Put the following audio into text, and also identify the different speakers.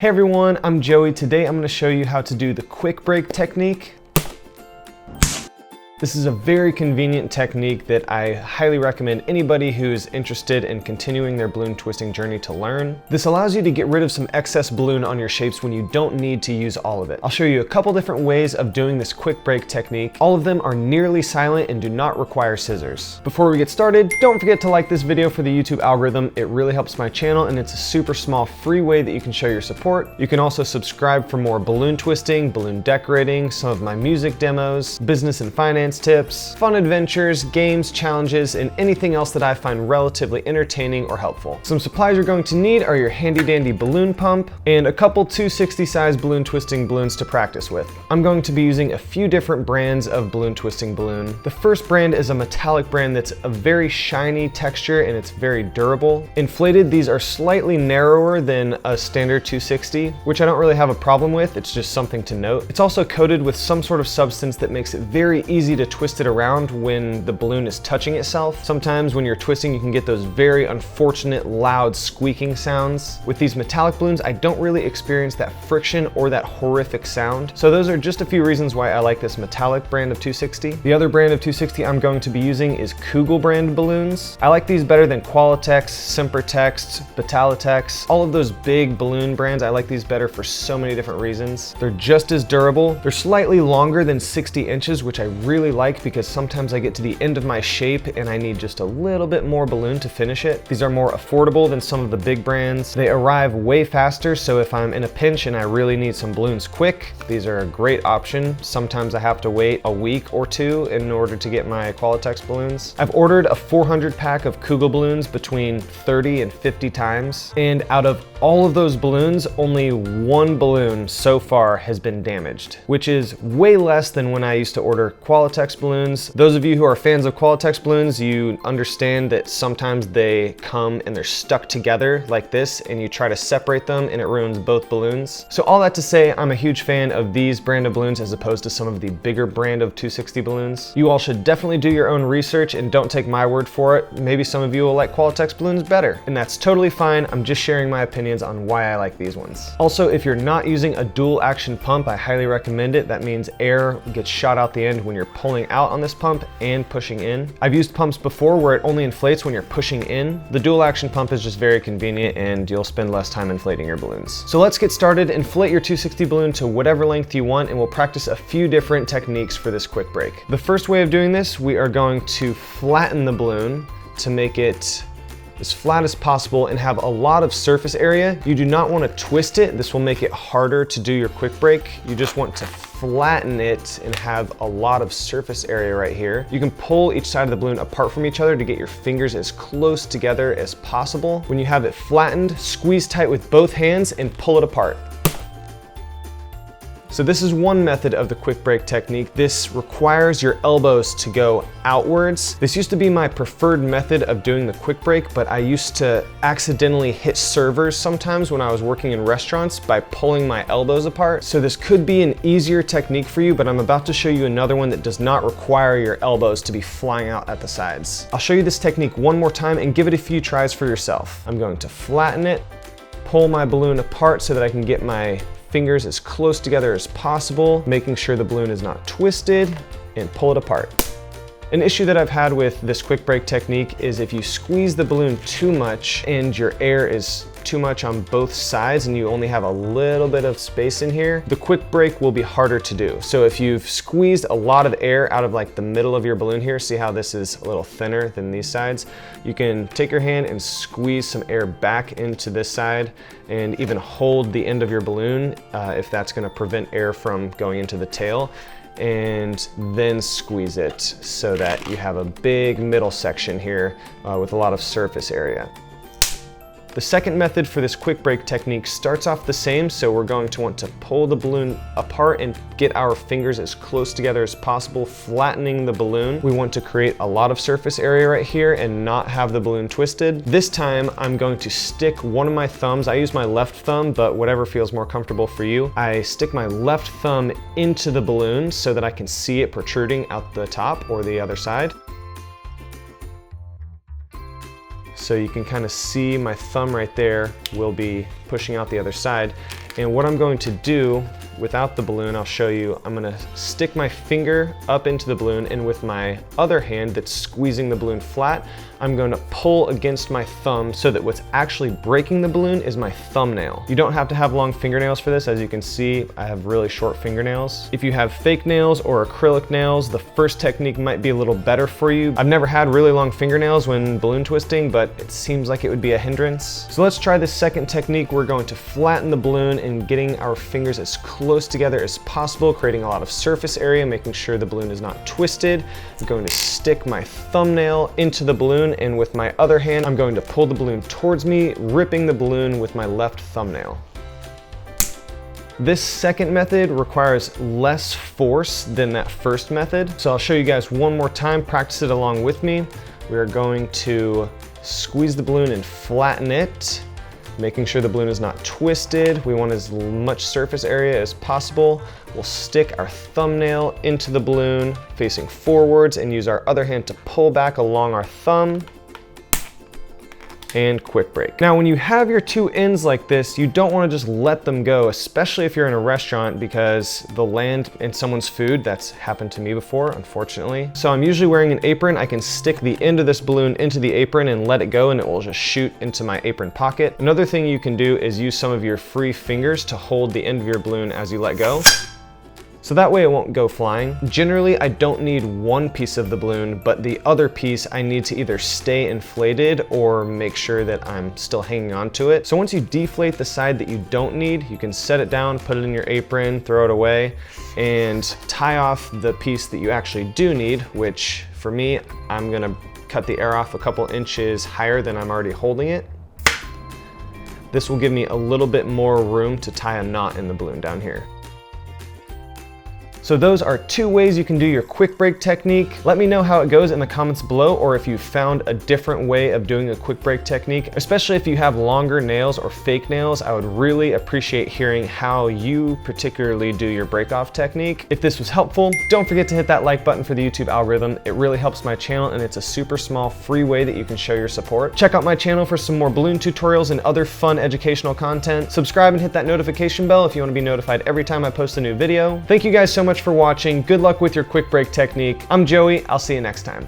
Speaker 1: Hey everyone, I'm Joey. Today I'm going to show you how to do the quick break technique. This is a very convenient technique that I highly recommend anybody who's interested in continuing their balloon twisting journey to learn. This allows you to get rid of some excess balloon on your shapes when you don't need to use all of it. I'll show you a couple different ways of doing this quick break technique. All of them are nearly silent and do not require scissors. Before we get started, don't forget to like this video for the YouTube algorithm. It really helps my channel and it's a super small free way that you can show your support. You can also subscribe for more balloon twisting, balloon decorating, some of my music demos, business and finance tips, fun adventures, games, challenges, and anything else that I find relatively entertaining or helpful. Some supplies you're going to need are your handy dandy balloon pump and a couple 260 size balloon twisting balloons to practice with. I'm going to be using a few different brands of balloon twisting balloon. The first brand is a metallic brand that's a very shiny texture and it's very durable. Inflated, these are slightly narrower than a standard 260, which I don't really have a problem with. It's just something to note. It's also coated with some sort of substance that makes it very easy to twist it around when the balloon is touching itself. Sometimes when you're twisting, you can get those very unfortunate loud squeaking sounds. With these metallic balloons, I don't really experience that friction or that horrific sound. So those are just a few reasons why I like this metallic brand of 260. The other brand of 260 I'm going to be using is Kugel brand balloons. I like these better than Qualatex, Sempertex, Battalatex, all of those big balloon brands. I like these better for so many different reasons. They're just as durable. They're slightly longer than 60 inches, which I really like because sometimes I get to the end of my shape and I need just a little bit more balloon to finish it. These are more affordable than some of the big brands. They arrive way faster, so if I'm in a pinch and I really need some balloons quick, these are a great option. Sometimes I have to wait a week or two in order to get my Qualatex balloons. I've ordered a 400 pack of Kugel balloons between 30 and 50 times, and out of all of those balloons, only one balloon so far has been damaged, which is way less than when I used to order Qualatex balloons. Those of you who are fans of Qualatex balloons, you understand that sometimes they come and they're stuck together like this and you try to separate them and it ruins both balloons. So all that to say, I'm a huge fan of these brand of balloons as opposed to some of the bigger brand of 260 balloons. You all should definitely do your own research and don't take my word for it. Maybe some of you will like Qualatex balloons better, and that's totally fine. I'm just sharing my opinions on why I like these ones. Also, if you're not using a dual action pump, I highly recommend it. That means air gets shot out the end when you're pulling out on this pump and pushing in. I've used pumps before where it only inflates when you're pushing in. The dual action pump is just very convenient and you'll spend less time inflating your balloons. So let's get started. Inflate your 260 balloon to whatever length you want and we'll practice a few different techniques for this quick break. The first way of doing this, we are going to flatten the balloon to make it as flat as possible and have a lot of surface area. You do not want to twist it. This will make it harder to do your quick break. You just want to flatten it and have a lot of surface area right here. You can pull each side of the balloon apart from each other to get your fingers as close together as possible. When you have it flattened, squeeze tight with both hands and pull it apart. So this is one method of the quick break technique. This requires your elbows to go outwards. This used to be my preferred method of doing the quick break, but I used to accidentally hit servers sometimes when I was working in restaurants by pulling my elbows apart. So this could be an easier technique for you, but I'm about to show you another one that does not require your elbows to be flying out at the sides. I'll show you this technique one more time and give it a few tries for yourself. I'm going to flatten it, pull my balloon apart so that I can get my fingers as close together as possible, making sure the balloon is not twisted, and pull it apart. An issue that I've had with this quick break technique is if you squeeze the balloon too much and your air is too much on both sides and you only have a little bit of space in here, the quick break will be harder to do. So if you've squeezed a lot of air out of like the middle of your balloon here, see how this is a little thinner than these sides? You can take your hand and squeeze some air back into this side and even hold the end of your balloon if that's gonna prevent air from going into the tail, and then squeeze it so that you have a big middle section here with a lot of surface area. The second method for this quick break technique starts off the same, so we're going to want to pull the balloon apart and get our fingers as close together as possible, flattening the balloon. We want to create a lot of surface area right here and not have the balloon twisted. This time I'm going to stick one of my thumbs. I use my left thumb, but whatever feels more comfortable for you. I stick my left thumb into the balloon so that I can see it protruding out the top or the other side. So you can kind of see my thumb right there will be pushing out the other side. And what I'm going to do without the balloon, I'll show you, I'm gonna stick my finger up into the balloon, and with my other hand that's squeezing the balloon flat, I'm going to pull against my thumb so that what's actually breaking the balloon is my thumbnail. You don't have to have long fingernails for this. As you can see, I have really short fingernails. If you have fake nails or acrylic nails, the first technique might be a little better for you. I've never had really long fingernails when balloon twisting, but it seems like it would be a hindrance. So let's try this second technique. We're going to flatten the balloon and getting our fingers as close together as possible, creating a lot of surface area, making sure the balloon is not twisted. I'm going to stick my thumbnail into the balloon, and with my other hand, I'm going to pull the balloon towards me, ripping the balloon with my left thumbnail. This second method requires less force than that first method. So I'll show you guys one more time, practice it along with me. We are going to squeeze the balloon and flatten it, making sure the balloon is not twisted. We want as much surface area as possible. We'll stick our thumbnail into the balloon facing forwards and use our other hand to pull back along our thumb, and quick break. Now, when you have your two ends like this, you don't want to just let them go, especially if you're in a restaurant, because they'll land in someone's food. That's happened to me before, unfortunately. So I'm usually wearing an apron. I can stick the end of this balloon into the apron and let it go, and it will just shoot into my apron pocket. Another thing you can do is use some of your free fingers to hold the end of your balloon as you let go, so that way it won't go flying. Generally, I don't need one piece of the balloon, but the other piece I need to either stay inflated or make sure that I'm still hanging on to it. So once you deflate the side that you don't need, you can set it down, put it in your apron, throw it away, and tie off the piece that you actually do need, which for me, I'm gonna cut the air off a couple inches higher than I'm already holding it. This will give me a little bit more room to tie a knot in the balloon down here. So those are two ways you can do your quick break technique. Let me know how it goes in the comments below, or if you found a different way of doing a quick break technique, especially if you have longer nails or fake nails. I would really appreciate hearing how you particularly do your break off technique. If this was helpful, don't forget to hit that like button for the YouTube algorithm. It really helps my channel, and it's a super small free way that you can show your support. Check out my channel for some more balloon tutorials and other fun educational content. Subscribe and hit that notification bell if you want to be notified every time I post a new video. Thank you guys so much for watching. Good luck with your quick break technique. I'm Joey. I'll see you next time.